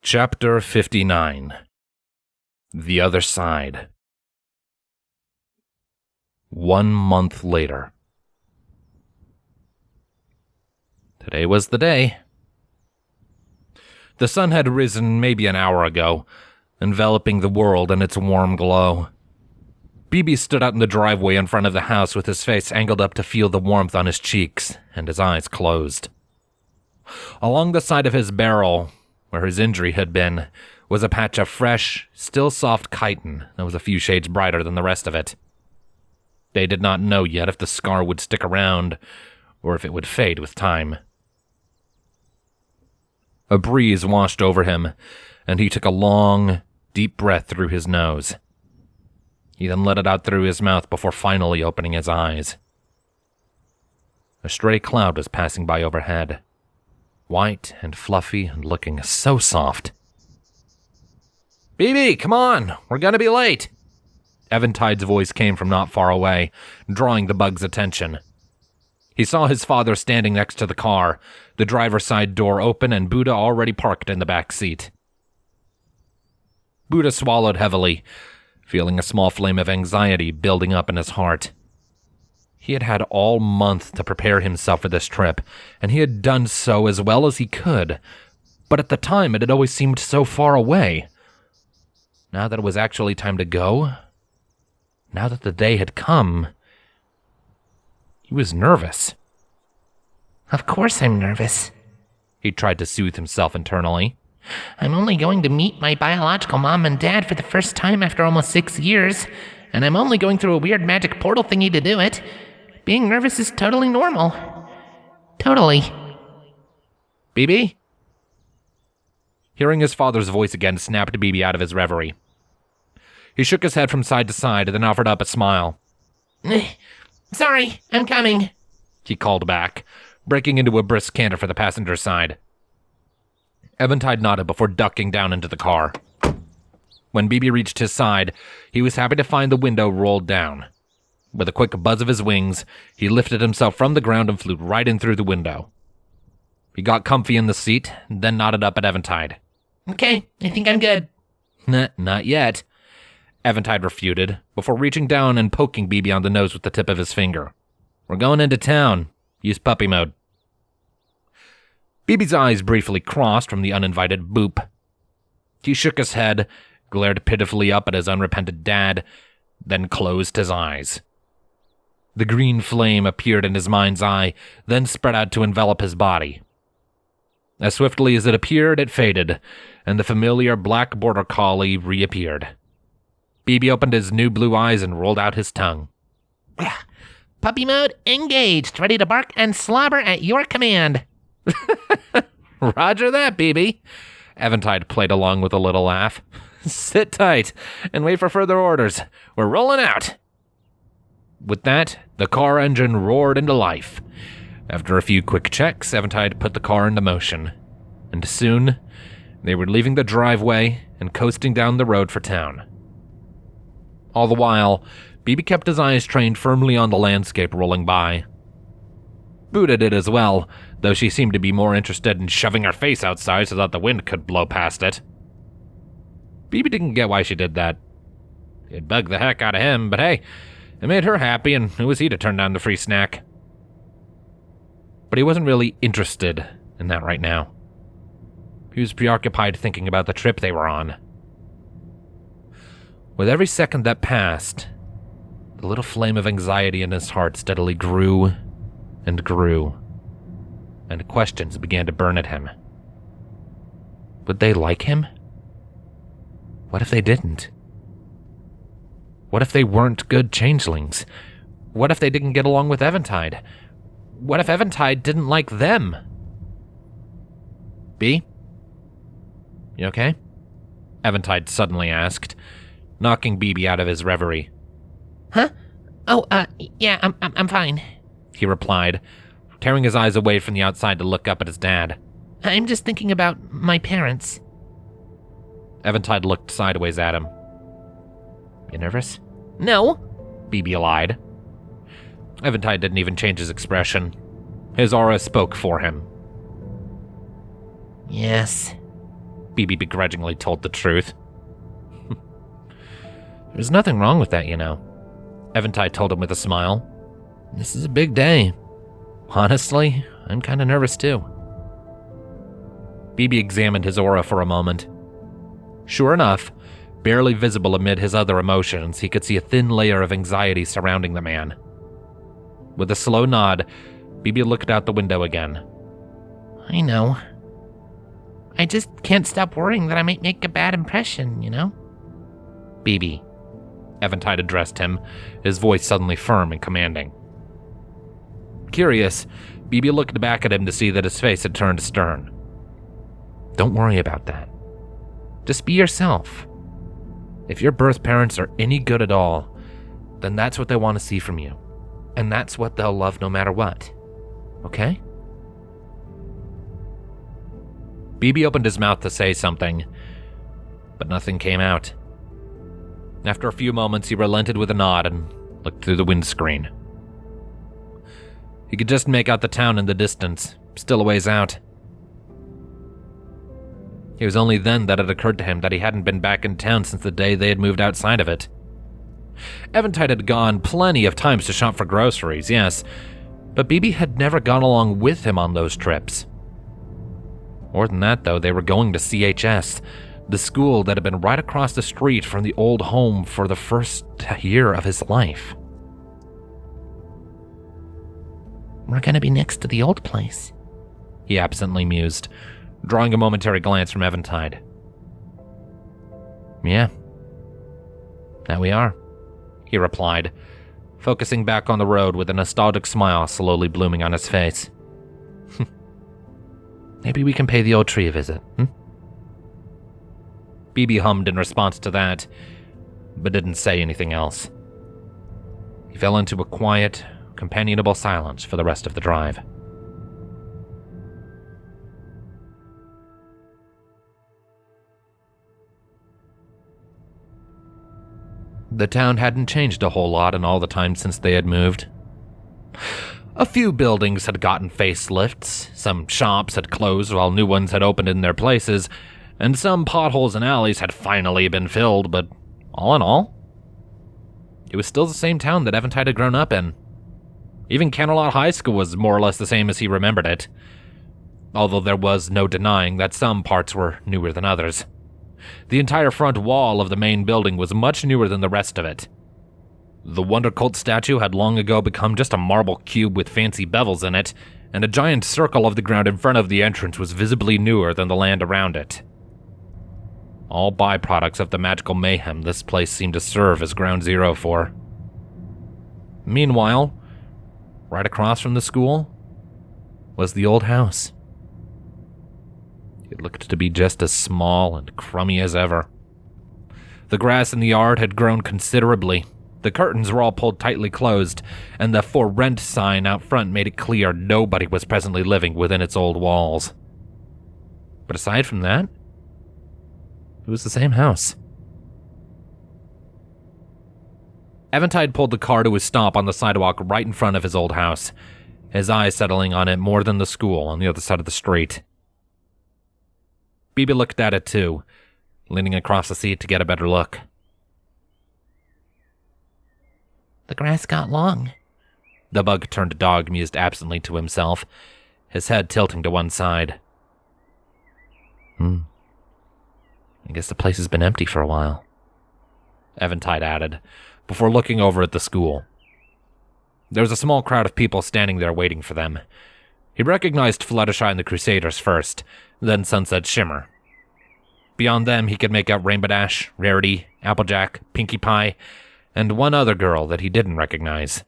Chapter 59. The Other Side. 1 month later. Today was the day. The sun had risen maybe an hour ago, enveloping the world in its warm glow. BB stood out in the driveway in front of the house with his face angled up to feel the warmth on his cheeks and his eyes closed. Along the side of his barrel, where his injury had been, was a patch of fresh, still soft chitin that was a few shades brighter than the rest of it. They did not know yet if the scar would stick around, or if it would fade with time. A breeze washed over him, and he took a long, deep breath through his nose. He then let it out through his mouth before finally opening his eyes. A stray cloud was passing by overhead, white and fluffy and looking so soft. "BB, come on! We're gonna be late!" Eventide's voice came from not far away, drawing the bug's attention. He saw his father standing next to the car, the driver's side door open and Buddha already parked in the back seat. Buddha swallowed heavily, feeling a small flame of anxiety building up in his heart. He had had all month to prepare himself for this trip, and he had done so as well as he could, but at the time it had always seemed so far away. Now that it was actually time to go, now that the day had come, he was nervous. Of course I'm nervous. He tried to soothe himself internally. I'm only going to meet my biological mom and dad for the first time after almost 6 years, and I'm only going through a weird magic portal thingy to do it. Being nervous is totally normal. Totally. BB? Hearing his father's voice again snapped BB out of his reverie. He shook his head from side to side, then offered up a smile. Sorry, I'm coming, he called back, breaking into a brisk canter for the passenger side. Eventide nodded before ducking down into the car. When BB reached his side, he was happy to find the window rolled down. With a quick buzz of his wings, he lifted himself from the ground and flew right in through the window. He got comfy in the seat, then nodded up at Eventide. Okay, I think I'm good. Not yet, Eventide refuted, before reaching down and poking BB on the nose with the tip of his finger. We're going into town. Use puppy mode. BB's eyes briefly crossed from the uninvited boop. He shook his head, glared pitifully up at his unrepentant dad, then closed his eyes. The green flame appeared in his mind's eye, then spread out to envelop his body. As swiftly as it appeared, it faded, and the familiar black border collie reappeared. BB opened his new blue eyes and rolled out his tongue. Puppy mode engaged, ready to bark and slobber at your command. Roger that, BB. Eventide played along with a little laugh. Sit tight and wait for further orders. We're rolling out. With that, the car engine roared into life. After a few quick checks, Eventide put the car into motion. And soon, they were leaving the driveway and coasting down the road for town. All the while, BB kept his eyes trained firmly on the landscape rolling by. Buddha did as well, though she seemed to be more interested in shoving her face outside so that the wind could blow past it. BB didn't get why she did that. It bugged the heck out of him, but hey, it made her happy, and who was he to turn down the free snack? But he wasn't really interested in that right now. He was preoccupied thinking about the trip they were on. With every second that passed, the little flame of anxiety in his heart steadily grew and grew, and questions began to burn at him. Would they like him? What if they didn't? What if they weren't good changelings? What if they didn't get along with Eventide? What if Eventide didn't like them? B? You okay? Eventide suddenly asked, knocking BB out of his reverie. Huh? Oh, yeah, I'm fine, he replied, tearing his eyes away from the outside to look up at his dad. I'm just thinking about my parents. Eventide looked sideways at him. You nervous? No, BB lied. Eventide didn't even change his expression. His aura spoke for him. Yes, BB begrudgingly told the truth. There's nothing wrong with that, you know, Eventide told him with a smile. This is a big day. Honestly, I'm kind of nervous too. BB examined his aura for a moment. Sure enough, barely visible amid his other emotions, he could see a thin layer of anxiety surrounding the man. With a slow nod, BB looked out the window again. I know. I just can't stop worrying that I might make a bad impression, you know? BB, Eventide addressed him, his voice suddenly firm and commanding. Curious, BB looked back at him to see that his face had turned stern. Don't worry about that. Just be yourself. If your birth parents are any good at all, then that's what they want to see from you. And that's what they'll love no matter what. Okay? BB opened his mouth to say something, but nothing came out. After a few moments, he relented with a nod and looked through the windscreen. He could just make out the town in the distance, still a ways out. It was only then that it occurred to him that he hadn't been back in town since the day they had moved outside of it. Eventide had gone plenty of times to shop for groceries, yes, but BB had never gone along with him on those trips. More than that, though, they were going to CHS, the school that had been right across the street from the old home for the first year of his life. We're gonna be next to the old place, he absently mused, drawing a momentary glance from Eventide. Yeah, that we are, he replied, focusing back on the road with a nostalgic smile slowly blooming on his face. Maybe we can pay the old tree a visit, BB hummed in response to that, but didn't say anything else. He fell into a quiet, companionable silence for the rest of the drive. The town hadn't changed a whole lot in all the time since they had moved. A few buildings had gotten facelifts, some shops had closed while new ones had opened in their places, and some potholes and alleys had finally been filled, but all in all, it was still the same town that Eventide had grown up in. Even Canterlot High School was more or less the same as he remembered it, although there was no denying that some parts were newer than others. The entire front wall of the main building was much newer than the rest of it. The Wonder Cult statue had long ago become just a marble cube with fancy bevels in it, and a giant circle of the ground in front of the entrance was visibly newer than the land around it. All byproducts of the magical mayhem this place seemed to serve as ground zero for. Meanwhile, right across from the school was the old house. It looked to be just as small and crummy as ever. The grass in the yard had grown considerably. The curtains were all pulled tightly closed, and the "For Rent" sign out front made it clear nobody was presently living within its old walls. But aside from that, it was the same house. Eventide pulled the car to a stop on the sidewalk right in front of his old house, his eyes settling on it more than the school on the other side of the street. BB looked at it too, leaning across the seat to get a better look. The grass got long. The bug-turned dog mused absently to himself, his head tilting to one side. I guess the place has been empty for a while, Eventide added, before looking over at the school. There was a small crowd of people standing there waiting for them. He recognized Fluttershy and the Crusaders first, then Sunset Shimmer. Beyond them, he could make out Rainbow Dash, Rarity, Applejack, Pinkie Pie, and one other girl that he didn't recognize.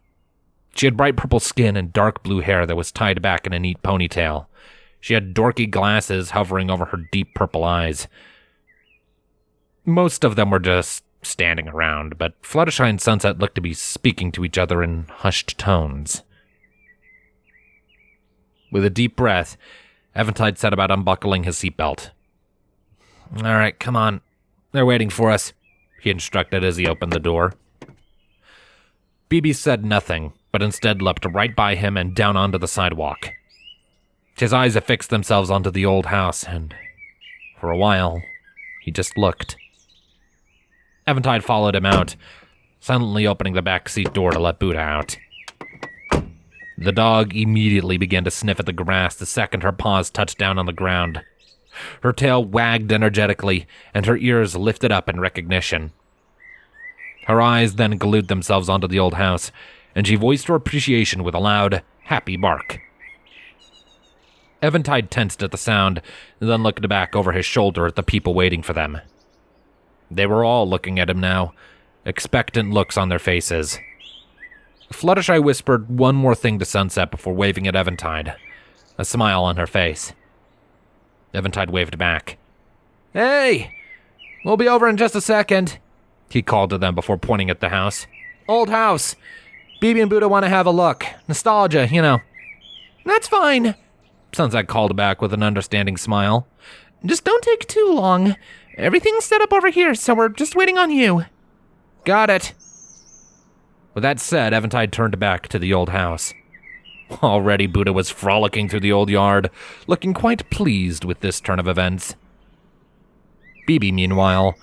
She had bright purple skin and dark blue hair that was tied back in a neat ponytail. She had dorky glasses hovering over her deep purple eyes. Most of them were just standing around, but Fluttershy and Sunset looked to be speaking to each other in hushed tones. With a deep breath, Eventide set about unbuckling his seatbelt. "All right, come on. They're waiting for us," he instructed as he opened the door. BB said nothing, but instead leapt right by him and down onto the sidewalk. His eyes affixed themselves onto the old house, and For a while, he just looked. Eventide followed him out, silently opening the back seat door to let Buddha out. The dog immediately began to sniff at the grass the second her paws touched down on the ground. Her tail wagged energetically, and her ears lifted up in recognition. Her eyes then glued themselves onto the old house, and she voiced her appreciation with a loud, happy bark. Eventide tensed at the sound, and then looked back over his shoulder at the people waiting for them. They were all looking at him now, expectant looks on their faces. Fluttershy whispered one more thing to Sunset before waving at Eventide, a smile on her face. Eventide waved back. "Hey! We'll be over in just a second," he called to them before pointing at the house. "Old house. Bibi and Buddha want to have a look. Nostalgia, you know." "That's fine," Sunset called back with an understanding smile. "Just don't take too long. Everything's set up over here, so we're just waiting on you." "Got it." With that said, Eventide turned back to the old house. Already Buddha was frolicking through the old yard, looking quite pleased with this turn of events. Bibi, meanwhile,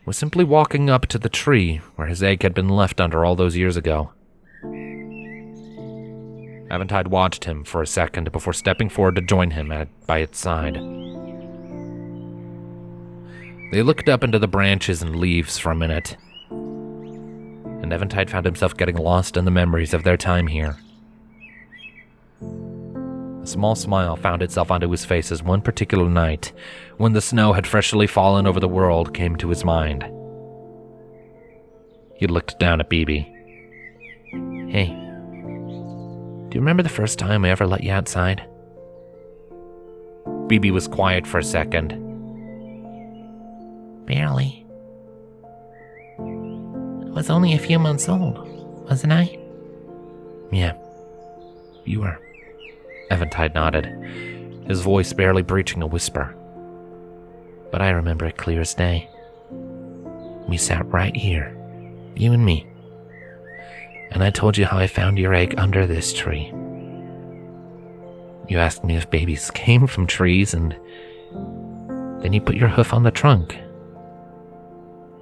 was simply walking up to the tree where his egg had been left under all those years ago. Eventide watched him for a second before stepping forward to join him by its side. They looked up into the branches and leaves for a minute, and Eventide found himself getting lost in the memories of their time here. A small smile found itself onto his face as one particular night, when the snow had freshly fallen over the world, came to his mind. He looked down at Bibi. "Hey, do you remember the first time I ever let you outside?" Bibi was quiet for a second. "Barely. I was only a few months old, wasn't I?" "Yeah, you were." Eventide nodded, his voice barely breaching a whisper. "But I remember it clear as day. We sat right here, you and me, and I told you how I found your egg under this tree. You asked me if babies came from trees, and then you put your hoof on the trunk.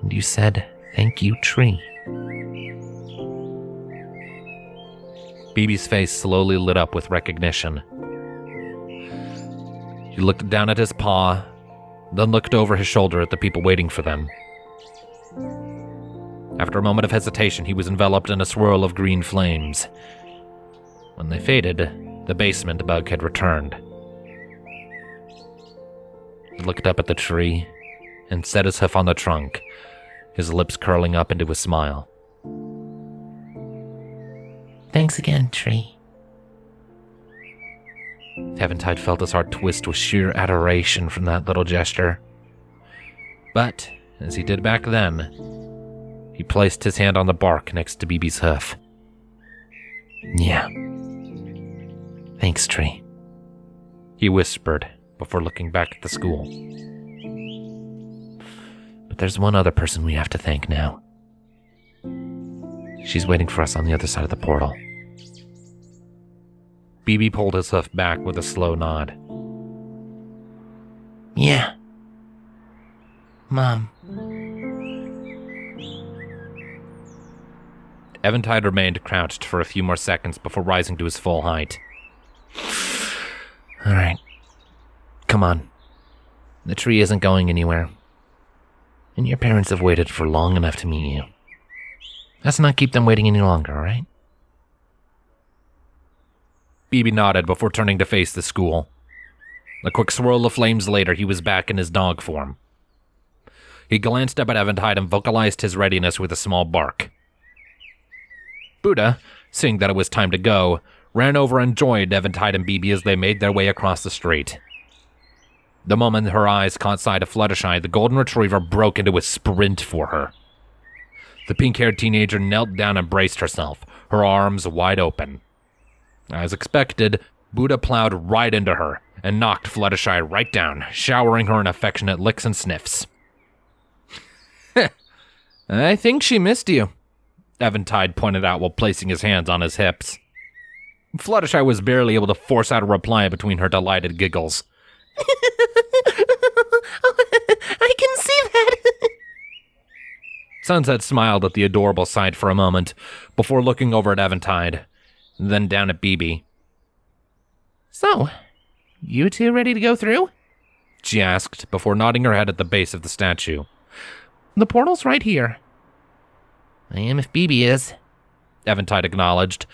And you said, 'Thank you, tree.'" Bibi's face slowly lit up with recognition. He looked down at his paw, then looked over his shoulder at the people waiting for them. After a moment of hesitation, he was enveloped in a swirl of green flames. When they faded, the basement bug had returned. He looked up at the tree and set his hoof on the trunk, his lips curling up into a smile. "Thanks again, tree." Eventide felt his heart twist with sheer adoration from that little gesture. But, as he did back then, he placed his hand on the bark next to Bibi's hoof. "Yeah. Thanks, tree," he whispered before looking back at the school. "But there's one other person we have to thank now. She's waiting for us on the other side of the portal." Bibi pulled his hoof back with a slow nod. "Yeah. Mom." Eventide remained crouched for a few more seconds before rising to his full height. "All right. Come on. The tree isn't going anywhere. And your parents have waited for long enough to meet you. Let's not keep them waiting any longer, all right?" Bibi nodded before turning to face the school. A quick swirl of flames later, he was back in his dog form. He glanced up at Eventide and vocalized his readiness with a small bark. Buddha, seeing that it was time to go, ran over and joined Eventide and Bibi as they made their way across the street. The moment her eyes caught sight of Fluttershy, the golden retriever broke into a sprint for her. The pink-haired teenager knelt down and braced herself, her arms wide open. As expected, Buddha plowed right into her and knocked Fluttershy right down, showering her in affectionate licks and sniffs. "I think she missed you," Eventide pointed out while placing his hands on his hips. Fluttershy was barely able to force out a reply between her delighted giggles. I can see that. Sunset smiled at the adorable sight for a moment before looking over at Eventide, then down at BB. So, you two ready to go through? She asked before nodding her head at the base of the statue. The portal's right here. I am if BB is, Eventide acknowledged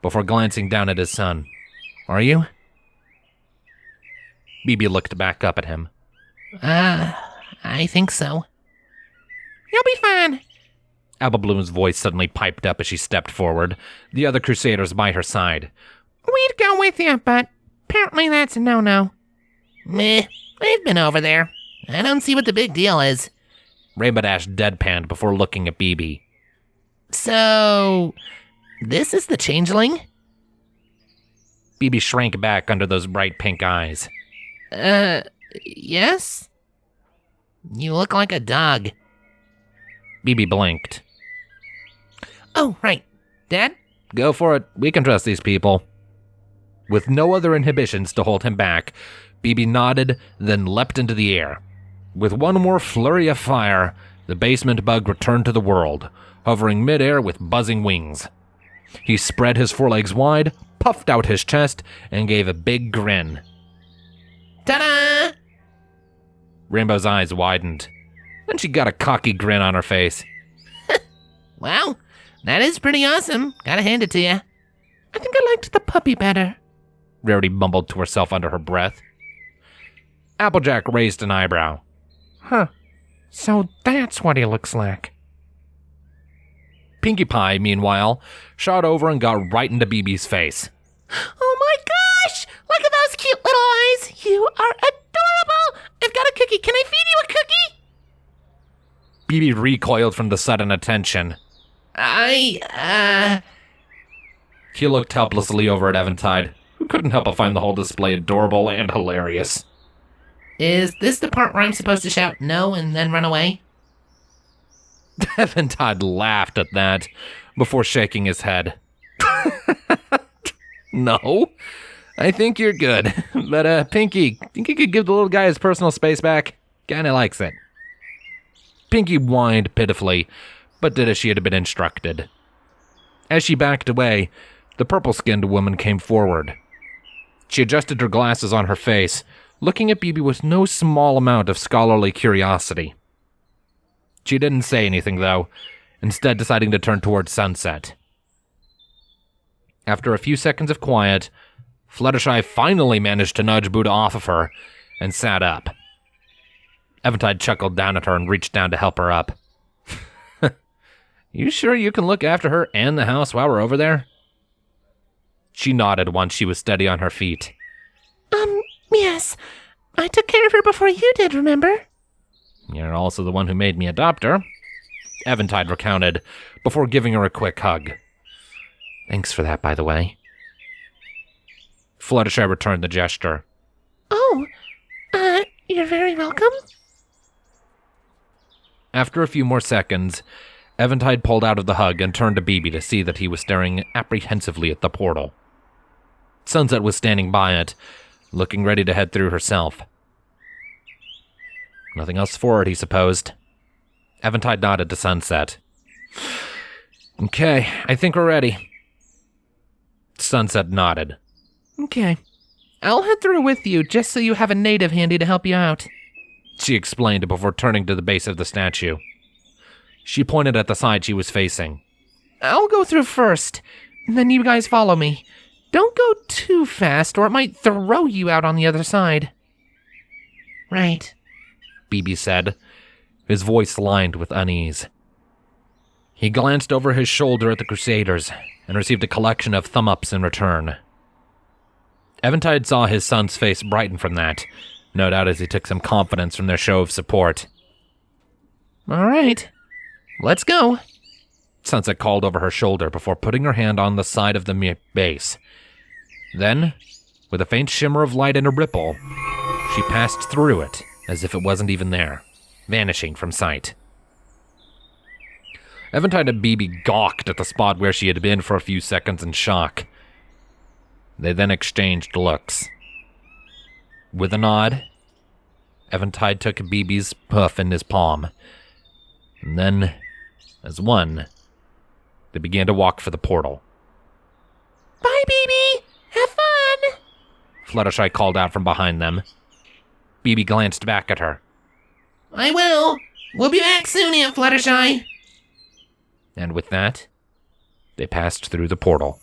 before glancing down at his son. Are you? BB looked back up at him. I think so. You'll be fine. Apple Bloom's voice suddenly piped up as she stepped forward, the other crusaders by her side. We'd go with you, but apparently that's a no-no. Meh, I've been over there. I don't see what the big deal is. Rainbow Dash deadpanned before looking at BB. So, this is the changeling? BB shrank back under those bright pink eyes. Yes? You look like a dog. BB blinked. Oh, right. Dad? Go for it. We can trust these people. With no other inhibitions to hold him back, BB nodded, then leapt into the air. With one more flurry of fire, the basement bug returned to the world, hovering midair with buzzing wings. He spread his forelegs wide, puffed out his chest, and gave a big grin. Ta-da! Rainbow's eyes widened. Then she got a cocky grin on her face. Well, that is pretty awesome. Gotta hand it to you. I think I liked the puppy better, Rarity mumbled to herself under her breath. Applejack raised an eyebrow. Huh. So that's what he looks like. Pinkie Pie, meanwhile, shot over and got right into BB's face. Oh my gosh! Look at those cute little eyes! You are adorable! I've got a cookie. Can I feed you a cookie? BB recoiled from the sudden attention. He looked helplessly over at Eventide, who couldn't help but find the whole display adorable and hilarious. Is this the part where I'm supposed to shout no and then run away? Eventide laughed at that before shaking his head. No, I think you're good. But, Pinky, think you could give the little guy his personal space back? Kinda likes it. Pinky whined pitifully, but did as she had been instructed. As she backed away, the purple-skinned woman came forward. She adjusted her glasses on her face, looking at BB with no small amount of scholarly curiosity. She didn't say anything, though, instead deciding to turn towards Sunset. After a few seconds of quiet, Fluttershy finally managed to nudge Buddha off of her and sat up. Eventide chuckled down at her and reached down to help her up. You sure you can look after her and the house while we're over there? She nodded once she was steady on her feet. Yes. I took care of her before you did, remember? You're also the one who made me adopt her, Eventide recounted, before giving her a quick hug. Thanks for that, by the way. Fluttershy returned the gesture. Oh, you're very welcome. After a few more seconds, Eventide pulled out of the hug and turned to BB to see that he was staring apprehensively at the portal. Sunset was standing by it, looking ready to head through herself. Nothing else for it, he supposed. Eventide nodded to Sunset. Okay, I think we're ready. Sunset nodded. Okay. I'll head through with you, just so you have a native handy to help you out, she explained before turning to the base of the statue. She pointed at the side she was facing. I'll go through first, and then you guys follow me. Don't go too fast, or it might throw you out on the other side. Right, BB said, his voice lined with unease. He glanced over his shoulder at the Crusaders and received a collection of thumb-ups in return. Eventide saw his son's face brighten from that, no doubt as he took some confidence from their show of support. All right, let's go, Sunset called over her shoulder before putting her hand on the side of the base. Then, with a faint shimmer of light and a ripple, she passed through it as if it wasn't even there, vanishing from sight. Eventide and BB gawked at the spot where she had been for a few seconds in shock. They then exchanged looks. With a nod, Eventide took BB's hoof in his palm. And then, as one, they began to walk for the portal. Bye, BB! Have fun! Fluttershy called out from behind them. BB glanced back at her. I will. We'll be back soon, Aunt Fluttershy. And with that, they passed through the portal.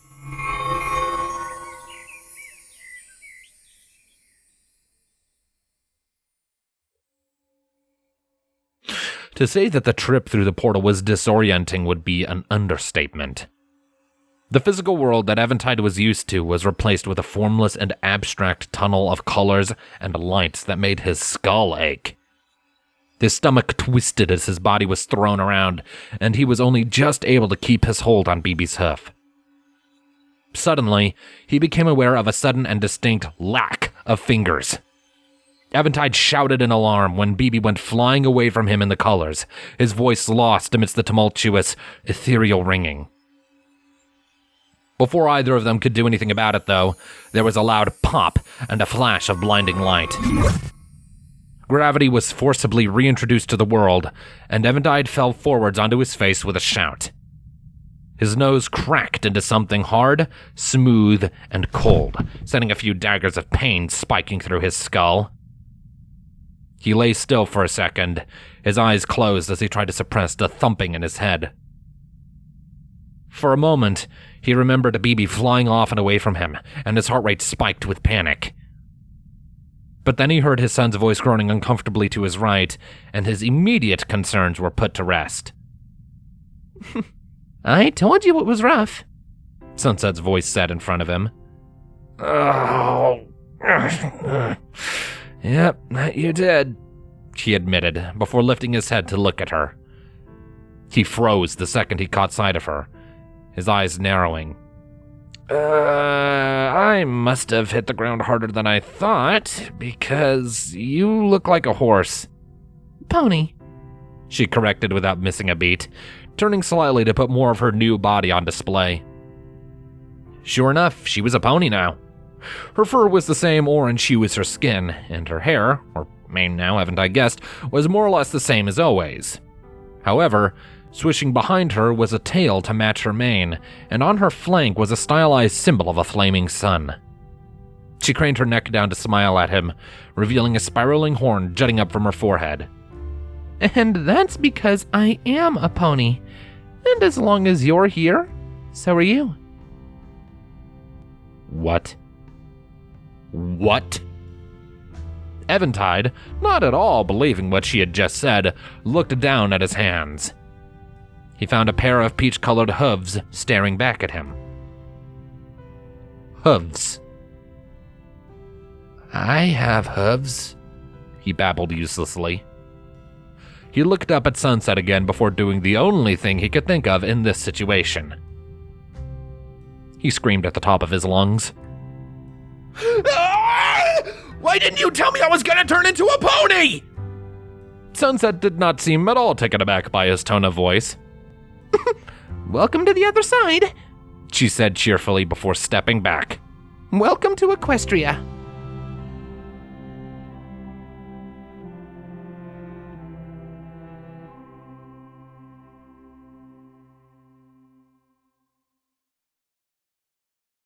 To say that the trip through the portal was disorienting would be an understatement. The physical world that Eventide was used to was replaced with a formless and abstract tunnel of colors and lights that made his skull ache. His stomach twisted as his body was thrown around, and he was only just able to keep his hold on BB's hoof. Suddenly, he became aware of a sudden and distinct lack of fingers. Eventide shouted in alarm when BB went flying away from him in the colors, his voice lost amidst the tumultuous, ethereal ringing. Before either of them could do anything about it, though, there was a loud pop and a flash of blinding light. Gravity was forcibly reintroduced to the world, and Eventide fell forwards onto his face with a shout. His nose cracked into something hard, smooth, and cold, sending a few daggers of pain spiking through his skull. He lay still for a second, his eyes closed as he tried to suppress the thumping in his head. For a moment, he remembered BB flying off and away from him, and his heart rate spiked with panic. But then he heard his son's voice groaning uncomfortably to his right, and his immediate concerns were put to rest. I told you it was rough, Sunset's voice said in front of him. Oh. Yep, you did, he admitted, before lifting his head to look at her. He froze the second he caught sight of her, his eyes narrowing. I must have hit the ground harder than I thought, because you look like a horse. Pony, She corrected without missing a beat, turning slightly to put more of her new body on display. Sure enough, she was a pony now. Her fur was the same orange hue as her skin, and her hair, or mane now, haven't I guessed, was more or less the same as always. However, swishing behind her was a tail to match her mane, and on her flank was a stylized symbol of a flaming sun. She craned her neck down to smile at him, revealing a spiraling horn jutting up from her forehead. and that's because I am a pony. And as long as you're here, so are you. What? What? Eventide, not at all believing what she had just said, looked down at his hands. He found a pair of peach-colored hooves staring back at him. Hooves. I have hooves, he babbled uselessly. He looked up at Sunset again before doing the only thing he could think of in this situation. He screamed at the top of his lungs. Why didn't you tell me I was gonna turn into a pony? Sunset did not seem at all taken aback by his tone of voice. Welcome to the other side, she said cheerfully before stepping back. Welcome to Equestria.